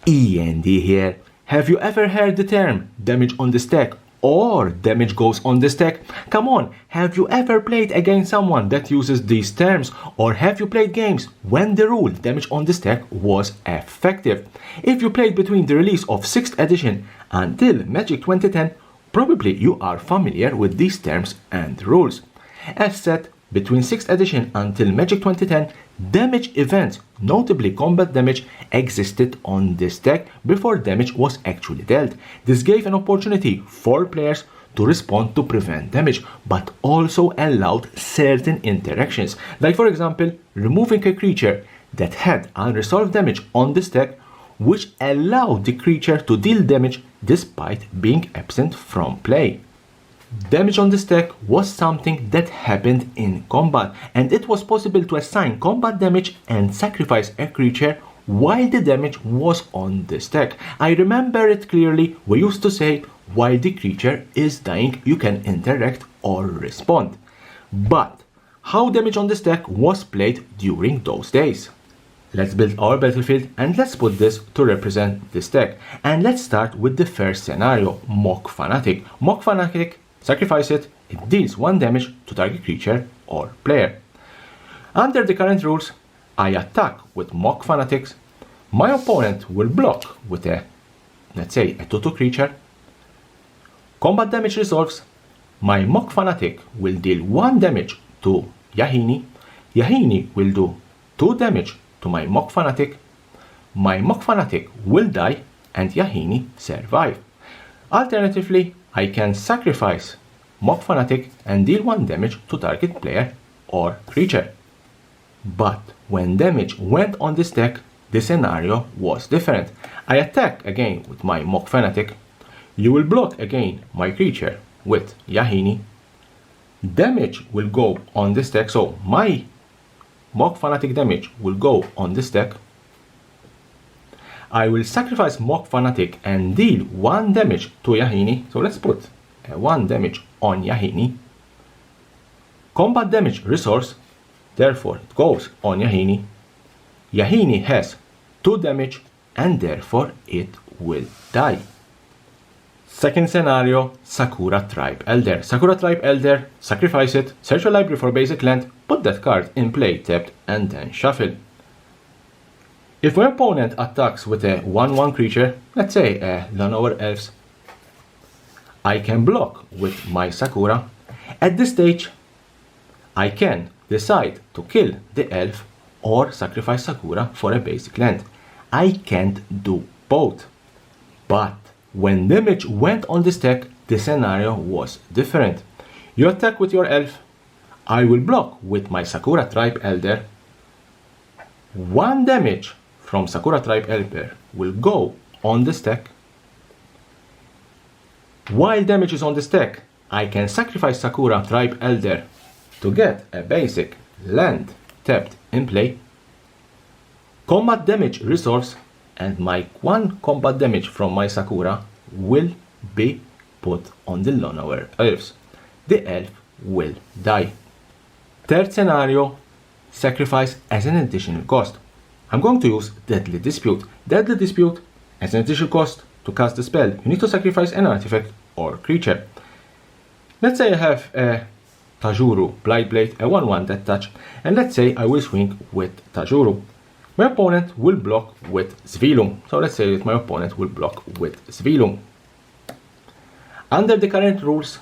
E.N.D here. Have you ever heard the term damage on the stack or damage goes on the stack? Come on, have you ever played against someone that uses these terms, or have you played games when the rule damage on the stack was effective? If you played between the release of 6th edition until Magic 2010, probably you are familiar with these terms and rules. As said, between 6th edition until Magic 2010, damage events, notably combat damage, existed on this deck before damage was actually dealt. This gave an opportunity for players to respond to prevent damage, but also allowed certain interactions, like for example, removing a creature that had unresolved damage on this deck, which allowed the creature to deal damage despite being absent from play. Damage on this deck was something that happened in combat, and it was possible to assign combat damage and sacrifice a creature while the damage was on this deck. I remember it clearly. We used to say, while the creature is dying, you can interact or respond. But how damage on this deck was played during those days? Let's build our battlefield and let's put this to represent this deck. And let's start with the first scenario, Mogg Fanatic. Mogg Fanatic, sacrifice it, it deals 1 damage to target creature or player. Under the current rules, I attack with Mogg Fanatics. My opponent will block with a, let's say, a 2/2 creature. Combat damage resolves. My Mogg Fanatic will deal 1 damage to Yahini. Yahini will do 2 damage to my Mogg Fanatic. My Mogg Fanatic will die and Yahini survive. Alternatively, I can sacrifice Mogg Fanatic and deal 1 damage to target player or creature. But when damage went on this deck, the scenario was different. I attack again with my Mogg Fanatic. You will block again my creature with Yahini. Damage will go on this deck, so my Mogg Fanatic damage will go on this deck. I will sacrifice Mogg Fanatic and deal 1 damage to Yahini. So let's put 1 damage on Yahini. Combat damage resource, therefore it goes on Yahini. Yahini has 2 damage and therefore it will die. Second scenario, Sakura Tribe Elder. Sakura Tribe Elder, sacrifice it, search your library for basic land, put that card in play tapped and then shuffle. If my opponent attacks with a 1/1 creature, let's say a Llanowar Elves, I can block with my Sakura. At this stage, I can decide to kill the elf or sacrifice Sakura for a basic land. I can't do both. But when damage went on this deck, the scenario was different. You attack with your elf, I will block with my Sakura Tribe Elder. 1 damage from Sakura Tribe Elder will go on the stack. While damage is on the stack, I can sacrifice Sakura Tribe Elder to get a basic land tapped in play. Combat damage resource, and my 1 combat damage from my Sakura will be put on the Llanowar Elves. The elf will die. Third scenario, sacrifice as an additional cost. I'm going to use Deadly Dispute. Deadly Dispute, as an additional cost to cast the spell, you need to sacrifice an artifact or creature. Let's say I have a Tajuru Blightblade, a 1/1 that touch, and let's say I will swing with Tajuru. My opponent will block with Svilum. So let's say that my opponent will block with Svilum. Under the current rules,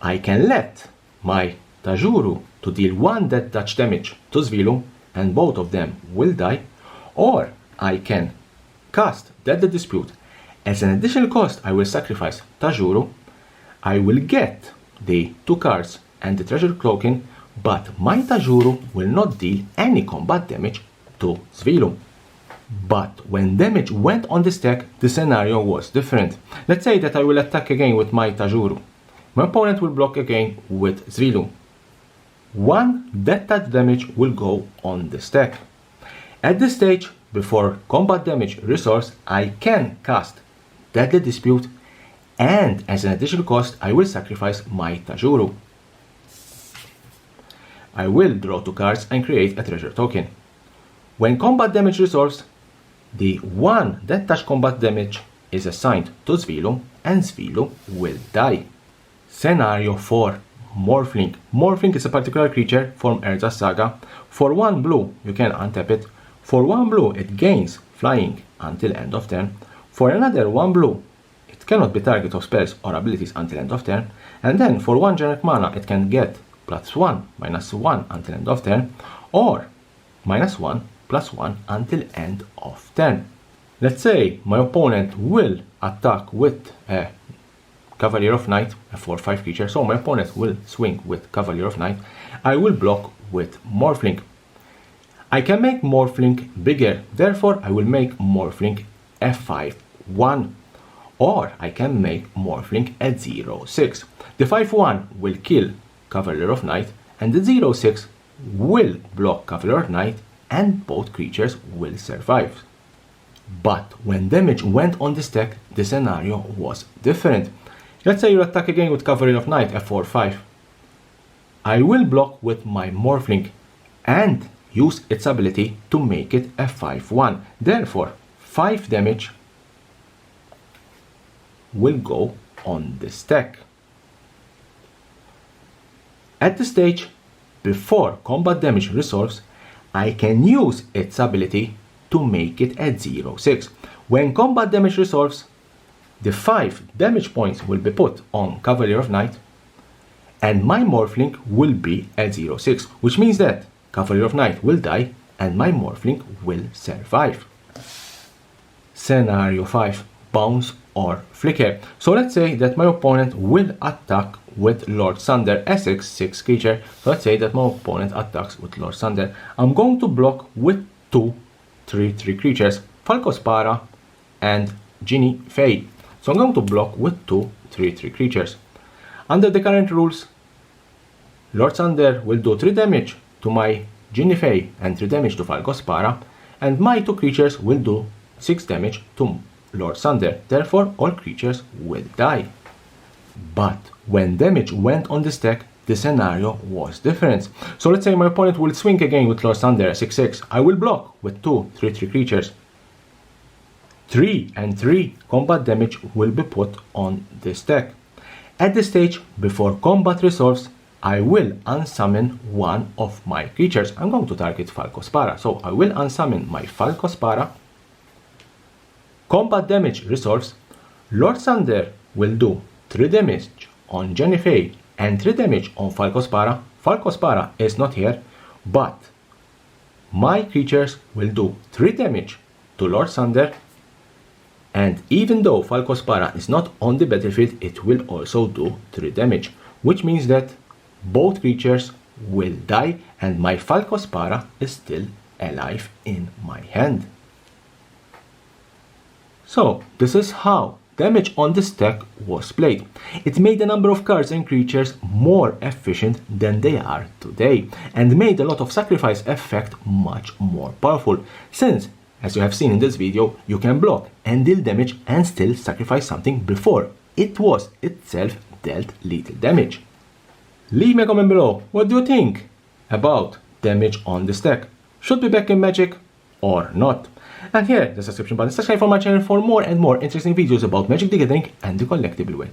I can let my Tajuru to deal 1 death touch damage to Svilum, and both of them will die, or I can cast Deadly Dispute. As an additional cost, I will sacrifice Tajuru. I will get the 2 cards and the treasure token, but my Tajuru will not deal any combat damage to Svilum. But when damage went on this deck, the scenario was different. Let's say that I will attack again with my Tajuru. My opponent will block again with Svilum. 1 death touch damage will go on the stack. At this stage, before combat damage resource, I can cast Deadly Dispute, and as an additional cost, I will sacrifice my Tajuru. I will draw 2 cards and create a treasure token. When combat damage resource, the one that touch combat damage is assigned to Zvilo, and Zvilo will die. Scenario 4. Morphling. Morphling is a particular creature from Erza's Saga. For 1 blue, you can untap it. For 1 blue, it gains flying until end of turn. For another 1 blue, it cannot be target of spells or abilities until end of turn. And then for 1 generic mana, it can get +1, -1 until end of turn, or -1, +1 until end of turn. Let's say my opponent will attack with a Cavalier of Night, a 4/5 creature, so my opponent will swing with Cavalier of Night. I will block with Morphling. I can make Morphling bigger, therefore I will make Morphling a 5/1. Or I can make Morphling a 0/6. The 5/1 will kill Cavalier of Night, and the 0/6 will block Cavalier of Night, and both creatures will survive. But when damage went on this deck, the scenario was different. Let's say you attack again with Cavalier of Night, a 4/5. I will block with my Morphling and use its ability to make it a 5/1. Therefore, 5 damage will go on this deck. At the stage before combat damage resolves, I can use its ability to make it a 0/6. When combat damage resolves, the 5 damage points will be put on Cavalier of Night, and my Morphling will be a 0/6, which means that Cavalier of Night will die and my Morphling will survive. Scenario 5. Bounce or Flicker. So let's say that my opponent will attack with Lord Thunder, a 6/6 creature. So let's say that my opponent attacks with Lord Thunder. I'm going to block with 2 3/3 creatures, Falcospara and Ginny Fae. So I'm going to block with 2 3/3 creatures. Under the current rules, Lord Thunder will do 3 damage to my Ginny Fae and 3 damage to Falcospara, and my 2 creatures will do 6 damage to Lord Thunder. Therefore, all creatures will die. But when damage went on this deck, the scenario was different. So let's say my opponent will swing again with Lord Thunder, 6/6. I will block with 2 3/3 creatures. 3 and 3 combat damage will be put on this deck. At the stage before combat resolves, I will unsummon one of my creatures. I'm going to target Falcospara, so I will unsummon my Falcospara. Combat damage resolves. Lord Thunder will do 3 damage on Ginny Fae and 3 damage on Falcospara. Falcospara is not here, but my creatures will do 3 damage to Lord Thunder, and even though Falcospara is not on the battlefield, it will also do 3 damage, which means that both creatures will die and my Falcospara is still alive in my hand. So this is how damage on this deck was played. It made a number of cards and creatures more efficient than they are today, and made a lot of sacrifice effect much more powerful, since, as you have seen in this video, you can block and deal damage and still sacrifice something before it was itself dealt lethal damage. Leave me a comment below, what do you think about damage on this deck? Should be back in Magic or not? And here, the subscription button, subscribe for my channel for more and more interesting videos about Magic the Gathering and the collectible world.